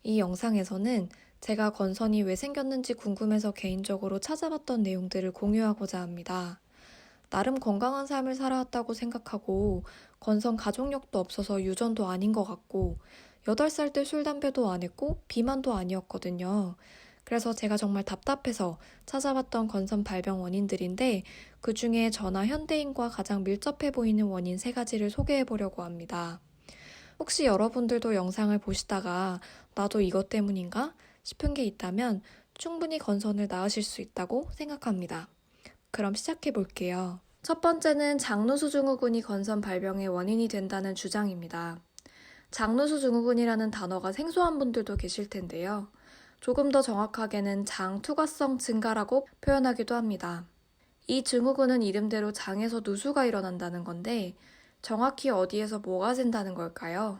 이 영상에서는 제가 건선이 왜 생겼는지 궁금해서 개인적으로 찾아봤던 내용들을 공유하고자 합니다. 나름 건강한 삶을 살아왔다고 생각하고 건선 가족력도 없어서 유전도 아닌 것 같고 8살 때 술, 담배도 안 했고 비만도 아니었거든요. 그래서 제가 정말 답답해서 찾아봤던 건선 발병 원인들인데 그 중에 저나 현대인과 가장 밀접해 보이는 원인 3가지를 소개해 보려고 합니다. 혹시 여러분들도 영상을 보시다가 나도 이것 때문인가 싶은 게 있다면 충분히 건선을 낳으실 수 있다고 생각합니다. 그럼 시작해 볼게요. 첫 번째는 장누수 증후군이 건선 발병의 원인이 된다는 주장입니다. 장누수 증후군이라는 단어가 생소한 분들도 계실 텐데요. 조금 더 정확하게는 장 투과성 증가라고 표현하기도 합니다. 이 증후군은 이름대로 장에서 누수가 일어난다는 건데 정확히 어디에서 뭐가 샌다는 걸까요?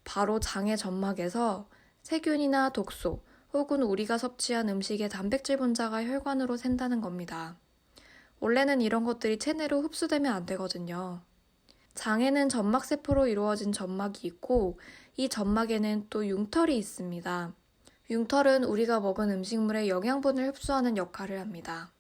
바로 장의 점막에서 세균이나 독소 혹은 우리가 섭취한 음식의 단백질 분자가 혈관으로 샌다는 겁니다. 원래는 이런 것들이 체내로 흡수되면 안 되거든요. 장에는 점막세포로 이루어진 점막이 있고 이 점막에는 또 융털이 있습니다. 융털은 우리가 먹은 음식물의 영양분을 흡수하는 역할을 합니다.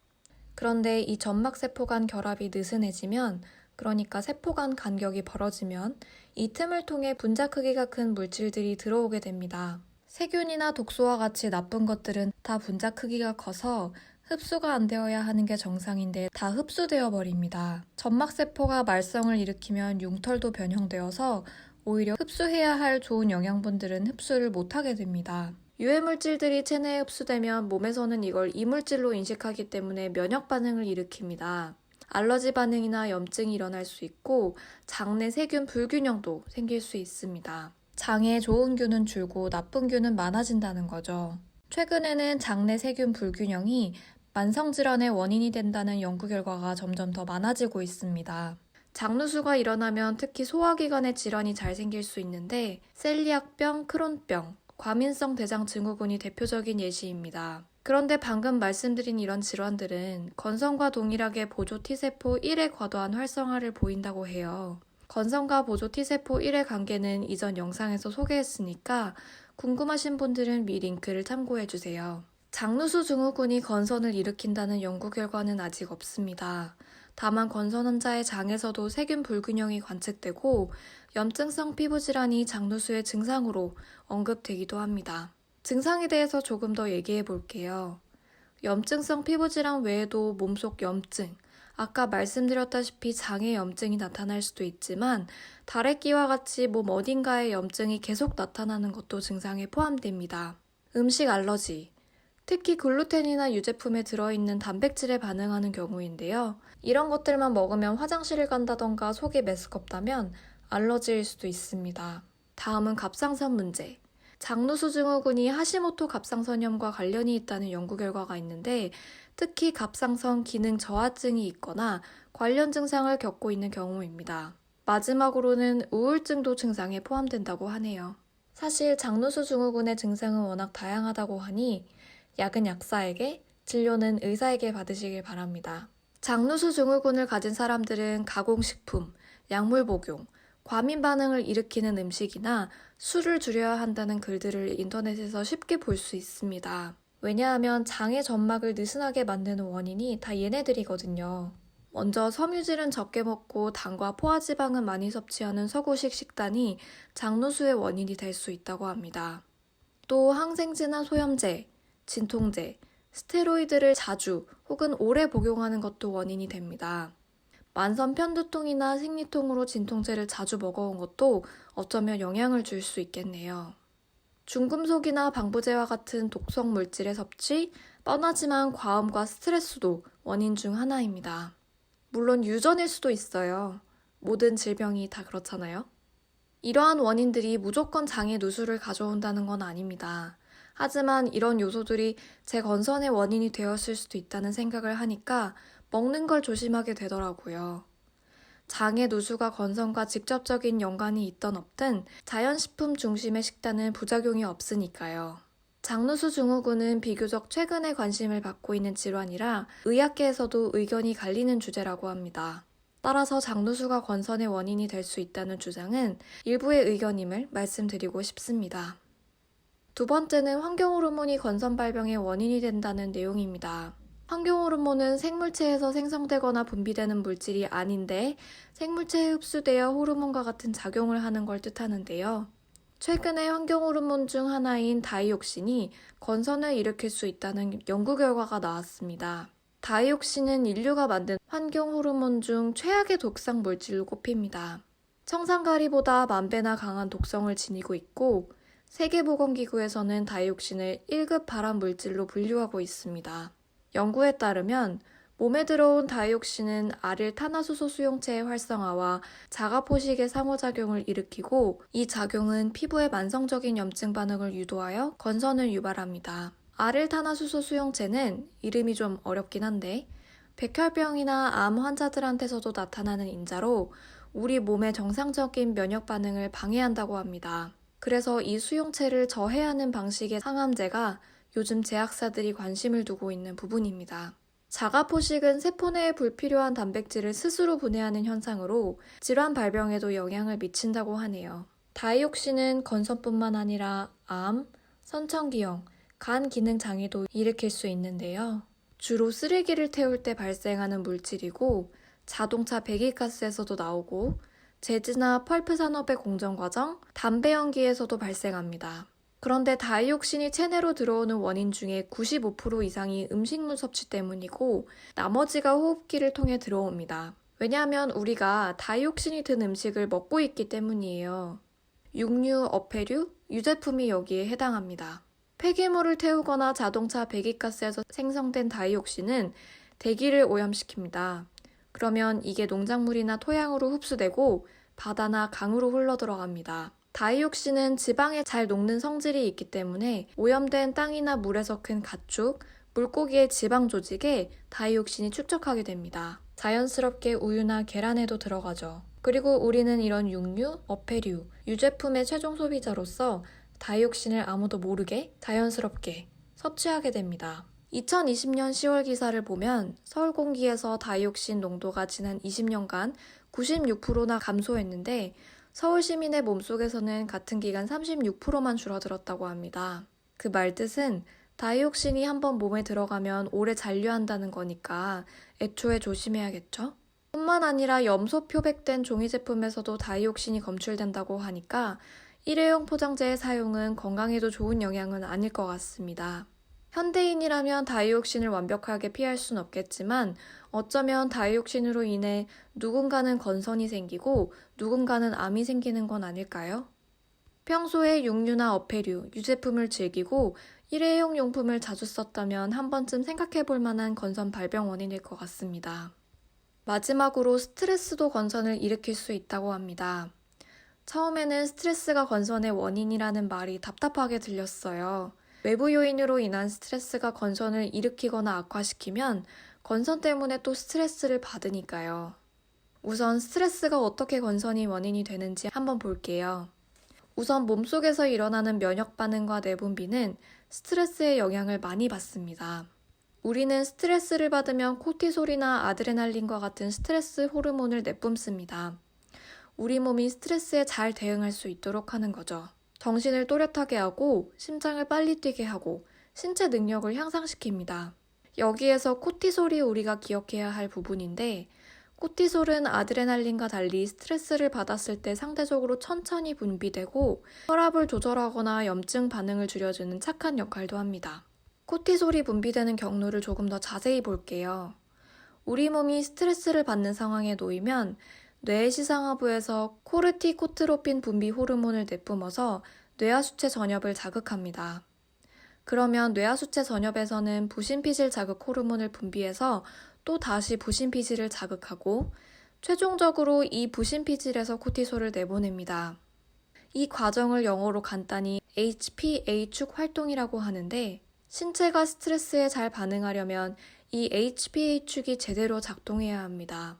그런데 이 점막세포 간 결합이 느슨해지면, 그러니까 세포 간 간격이 벌어지면 이 틈을 통해 분자 크기가 큰 물질들이 들어오게 됩니다. 세균이나 독소와 같이 나쁜 것들은 다 분자 크기가 커서 흡수가 안 되어야 하는 게 정상인데 다 흡수되어 버립니다. 점막세포가 말썽을 일으키면 융털도 변형되어서 오히려 흡수해야 할 좋은 영양분들은 흡수를 못하게 됩니다. 유해물질들이 체내에 흡수되면 몸에서는 이걸 이물질로 인식하기 때문에 면역 반응을 일으킵니다. 알러지 반응이나 염증이 일어날 수 있고 장내 세균 불균형도 생길 수 있습니다. 장에 좋은 균은 줄고 나쁜 균은 많아진다는 거죠. 최근에는 장내 세균 불균형이 만성질환의 원인이 된다는 연구 결과가 점점 더 많아지고 있습니다. 장누수가 일어나면 특히 소화기관의 질환이 잘 생길 수 있는데 셀리악병, 크론병, 과민성 대장 증후군이 대표적인 예시입니다. 그런데 방금 말씀드린 이런 질환들은 건선과 동일하게 보조 T세포 1의 과도한 활성화를 보인다고 해요. 건선과 보조 T세포 1의 관계는 이전 영상에서 소개했으니까 궁금하신 분들은 미 링크를 참고해주세요. 장누수 증후군이 건선을 일으킨다는 연구 결과는 아직 없습니다. 다만 건선 환자의 장에서도 세균 불균형이 관측되고 염증성 피부질환이 장누수의 증상으로 언급되기도 합니다. 증상에 대해서 조금 더 얘기해 볼게요. 염증성 피부질환 외에도 몸속 염증, 아까 말씀드렸다시피 장에 염증이 나타날 수도 있지만 다래끼와 같이 몸 어딘가에 염증이 계속 나타나는 것도 증상에 포함됩니다. 음식 알러지, 특히 글루텐이나 유제품에 들어있는 단백질에 반응하는 경우인데요. 이런 것들만 먹으면 화장실을 간다던가 속이 메스껍다면 알러지일 수도 있습니다. 다음은 갑상선 문제. 장누수 증후군이 하시모토 갑상선염과 관련이 있다는 연구 결과가 있는데 특히 갑상선 기능 저하증이 있거나 관련 증상을 겪고 있는 경우입니다. 마지막으로는 우울증도 증상에 포함된다고 하네요. 사실 장누수 증후군의 증상은 워낙 다양하다고 하니 약은 약사에게, 진료는 의사에게 받으시길 바랍니다. 장누수 증후군을 가진 사람들은 가공식품, 약물 복용, 과민 반응을 일으키는 음식이나 술을 줄여야 한다는 글들을 인터넷에서 쉽게 볼 수 있습니다. 왜냐하면 장의 점막을 느슨하게 만드는 원인이 다 얘네들이거든요. 먼저 섬유질은 적게 먹고 당과 포화지방은 많이 섭취하는 서구식 식단이 장누수의 원인이 될 수 있다고 합니다. 또 항생제나 소염제, 진통제, 스테로이드를 자주 혹은 오래 복용하는 것도 원인이 됩니다. 만성 편두통이나 생리통으로 진통제를 자주 먹어온 것도 어쩌면 영향을 줄 수 있겠네요. 중금속이나 방부제와 같은 독성 물질의 섭취, 뻔하지만 과음과 스트레스도 원인 중 하나입니다. 물론 유전일 수도 있어요. 모든 질병이 다 그렇잖아요. 이러한 원인들이 무조건 장의 누수를 가져온다는 건 아닙니다. 하지만 이런 요소들이 제 건선의 원인이 되었을 수도 있다는 생각을 하니까 먹는 걸 조심하게 되더라고요. 장의 누수가 건선과 직접적인 연관이 있든 없든 자연식품 중심의 식단은 부작용이 없으니까요. 장누수 증후군은 비교적 최근에 관심을 받고 있는 질환이라 의학계에서도 의견이 갈리는 주제라고 합니다. 따라서 장누수가 건선의 원인이 될 수 있다는 주장은 일부의 의견임을 말씀드리고 싶습니다. 두 번째는 환경호르몬이 건선 발병의 원인이 된다는 내용입니다. 환경호르몬은 생물체에서 생성되거나 분비되는 물질이 아닌데 생물체에 흡수되어 호르몬과 같은 작용을 하는 걸 뜻하는데요. 최근에 환경호르몬 중 하나인 다이옥신이 건선을 일으킬 수 있다는 연구 결과가 나왔습니다. 다이옥신은 인류가 만든 환경호르몬 중 최악의 독성 물질로 꼽힙니다. 청산가리보다 만 배나 강한 독성을 지니고 있고 세계보건기구에서는 다이옥신을 1급 발암 물질로 분류하고 있습니다. 연구에 따르면 몸에 들어온 다이옥신은 아릴타나수소 수용체의 활성화와 자가포식의 상호작용을 일으키고 이 작용은 피부에 만성적인 염증 반응을 유도하여 건선을 유발합니다. 아릴타나수소 수용체는 이름이 좀 어렵긴 한데 백혈병이나 암 환자들한테서도 나타나는 인자로 우리 몸의 정상적인 면역 반응을 방해한다고 합니다. 그래서 이 수용체를 저해하는 방식의 항암제가 요즘 제약사들이 관심을 두고 있는 부분입니다. 자가포식은 세포 내에 불필요한 단백질을 스스로 분해하는 현상으로 질환 발병에도 영향을 미친다고 하네요. 다이옥신은 건선뿐만 아니라 암, 선천기형, 간 기능 장애도 일으킬 수 있는데요. 주로 쓰레기를 태울 때 발생하는 물질이고 자동차 배기가스에서도 나오고 제즈나 펄프 산업의 공정 과정, 담배 연기에서도 발생합니다. 그런데 다이옥신이 체내로 들어오는 원인 중에 95% 이상이 음식물 섭취 때문이고 나머지가 호흡기를 통해 들어옵니다. 왜냐하면 우리가 다이옥신이 든 음식을 먹고 있기 때문이에요. 육류, 어패류, 유제품이 여기에 해당합니다. 폐기물을 태우거나 자동차 배기가스에서 생성된 다이옥신은 대기를 오염시킵니다. 그러면 이게 농작물이나 토양으로 흡수되고 바다나 강으로 흘러들어갑니다. 다이옥신은 지방에 잘 녹는 성질이 있기 때문에 오염된 땅이나 물에서 큰 가축, 물고기의 지방 조직에 다이옥신이 축적하게 됩니다. 자연스럽게 우유나 계란에도 들어가죠. 그리고 우리는 이런 육류, 어패류, 유제품의 최종 소비자로서 다이옥신을 아무도 모르게 자연스럽게 섭취하게 됩니다. 2020년 10월 기사를 보면 서울 공기에서 다이옥신 농도가 지난 20년간 96%나 감소했는데 서울 시민의 몸속에서는 같은 기간 36%만 줄어들었다고 합니다. 그 말뜻은 다이옥신이 한번 몸에 들어가면 오래 잔류한다는 거니까 애초에 조심해야겠죠? 뿐만 아니라 염소 표백된 종이 제품에서도 다이옥신이 검출된다고 하니까 일회용 포장재의 사용은 건강에도 좋은 영향은 아닐 것 같습니다. 현대인이라면 다이옥신을 완벽하게 피할 순 없겠지만 어쩌면 다이옥신으로 인해 누군가는 건선이 생기고 누군가는 암이 생기는 건 아닐까요? 평소에 육류나 어패류, 유제품을 즐기고 일회용 용품을 자주 썼다면 한 번쯤 생각해 볼 만한 건선 발병 원인일 것 같습니다. 마지막으로 스트레스도 건선을 일으킬 수 있다고 합니다. 처음에는 스트레스가 건선의 원인이라는 말이 답답하게 들렸어요. 외부 요인으로 인한 스트레스가 건선을 일으키거나 악화시키면 건선 때문에 또 스트레스를 받으니까요. 우선 스트레스가 어떻게 건선이 원인이 되는지 한번 볼게요. 우선 몸속에서 일어나는 면역 반응과 내분비는 스트레스의 영향을 많이 받습니다. 우리는 스트레스를 받으면 코티솔이나 아드레날린과 같은 스트레스 호르몬을 내뿜습니다. 우리 몸이 스트레스에 잘 대응할 수 있도록 하는 거죠. 정신을 또렷하게 하고 심장을 빨리 뛰게 하고 신체 능력을 향상시킵니다. 여기에서 코티솔이 우리가 기억해야 할 부분인데 코티솔은 아드레날린과 달리 스트레스를 받았을 때 상대적으로 천천히 분비되고 혈압을 조절하거나 염증 반응을 줄여주는 착한 역할도 합니다. 코티솔이 분비되는 경로를 조금 더 자세히 볼게요. 우리 몸이 스트레스를 받는 상황에 놓이면 뇌의 시상하부에서 코르티코트로핀 분비 호르몬을 내뿜어서 뇌하수체 전엽을 자극합니다. 그러면 뇌하수체 전엽에서는 부신피질 자극 호르몬을 분비해서 또 다시 부신피질을 자극하고 최종적으로 이 부신피질에서 코티솔을 내보냅니다. 이 과정을 영어로 간단히 HPA축 활동이라고 하는데 신체가 스트레스에 잘 반응하려면 이 HPA축이 제대로 작동해야 합니다.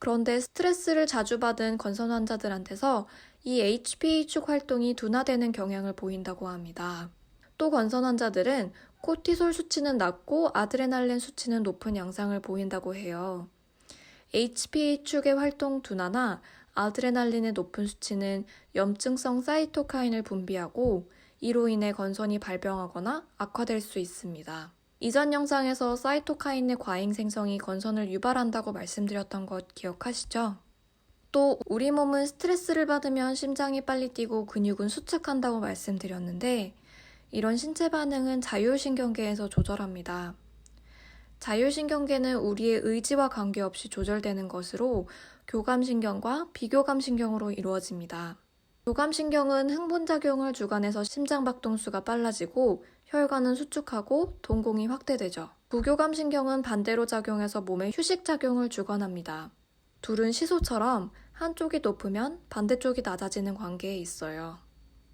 그런데 스트레스를 자주 받은 건선 환자들한테서 이 HPA축 활동이 둔화되는 경향을 보인다고 합니다. 또 건선 환자들은 코티솔 수치는 낮고 아드레날린 수치는 높은 양상을 보인다고 해요. HPA축의 활동 둔화나 아드레날린의 높은 수치는 염증성 사이토카인을 분비하고 이로 인해 건선이 발병하거나 악화될 수 있습니다. 이전 영상에서 사이토카인의 과잉 생성이 건선을 유발한다고 말씀드렸던 것 기억하시죠? 또 우리 몸은 스트레스를 받으면 심장이 빨리 뛰고 근육은 수축한다고 말씀드렸는데 이런 신체 반응은 자율신경계에서 조절합니다. 자율신경계는 우리의 의지와 관계없이 조절되는 것으로 교감신경과 비교감신경으로 이루어집니다. 교감신경은 흥분작용을 주관해서 심장박동수가 빨라지고 혈관은 수축하고 동공이 확대되죠. 부교감신경은 반대로 작용해서 몸에 휴식작용을 주관합니다. 둘은 시소처럼 한쪽이 높으면 반대쪽이 낮아지는 관계에 있어요.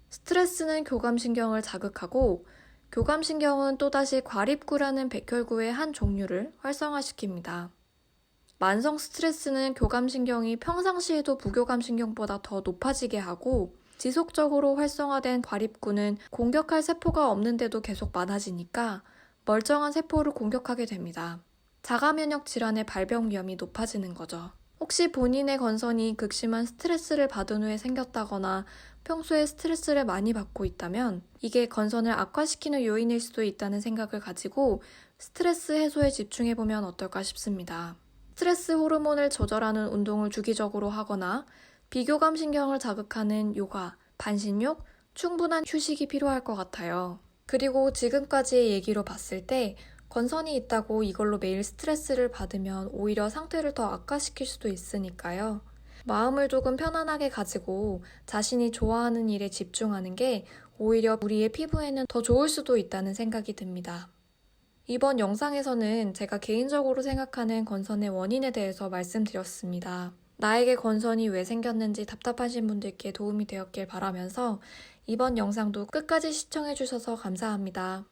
스트레스는 교감신경을 자극하고 교감신경은 또다시 과립구라는 백혈구의 한 종류를 활성화시킵니다. 만성 스트레스는 교감신경이 평상시에도 부교감신경보다 더 높아지게 하고 지속적으로 활성화된 과립구는 공격할 세포가 없는데도 계속 많아지니까 멀쩡한 세포를 공격하게 됩니다. 자가면역 질환의 발병 위험이 높아지는 거죠. 혹시 본인의 건선이 극심한 스트레스를 받은 후에 생겼다거나 평소에 스트레스를 많이 받고 있다면 이게 건선을 악화시키는 요인일 수도 있다는 생각을 가지고 스트레스 해소에 집중해보면 어떨까 싶습니다. 스트레스 호르몬을 조절하는 운동을 주기적으로 하거나 비교감 신경을 자극하는 요가, 반신욕, 충분한 휴식이 필요할 것 같아요. 그리고 지금까지의 얘기로 봤을 때 건선이 있다고 이걸로 매일 스트레스를 받으면 오히려 상태를 더 악화시킬 수도 있으니까요. 마음을 조금 편안하게 가지고 자신이 좋아하는 일에 집중하는 게 오히려 우리의 피부에는 더 좋을 수도 있다는 생각이 듭니다. 이번 영상에서는 제가 개인적으로 생각하는 건선의 원인에 대해서 말씀드렸습니다. 나에게 건선이 왜 생겼는지 답답하신 분들께 도움이 되었길 바라면서 이번 영상도 끝까지 시청해주셔서 감사합니다.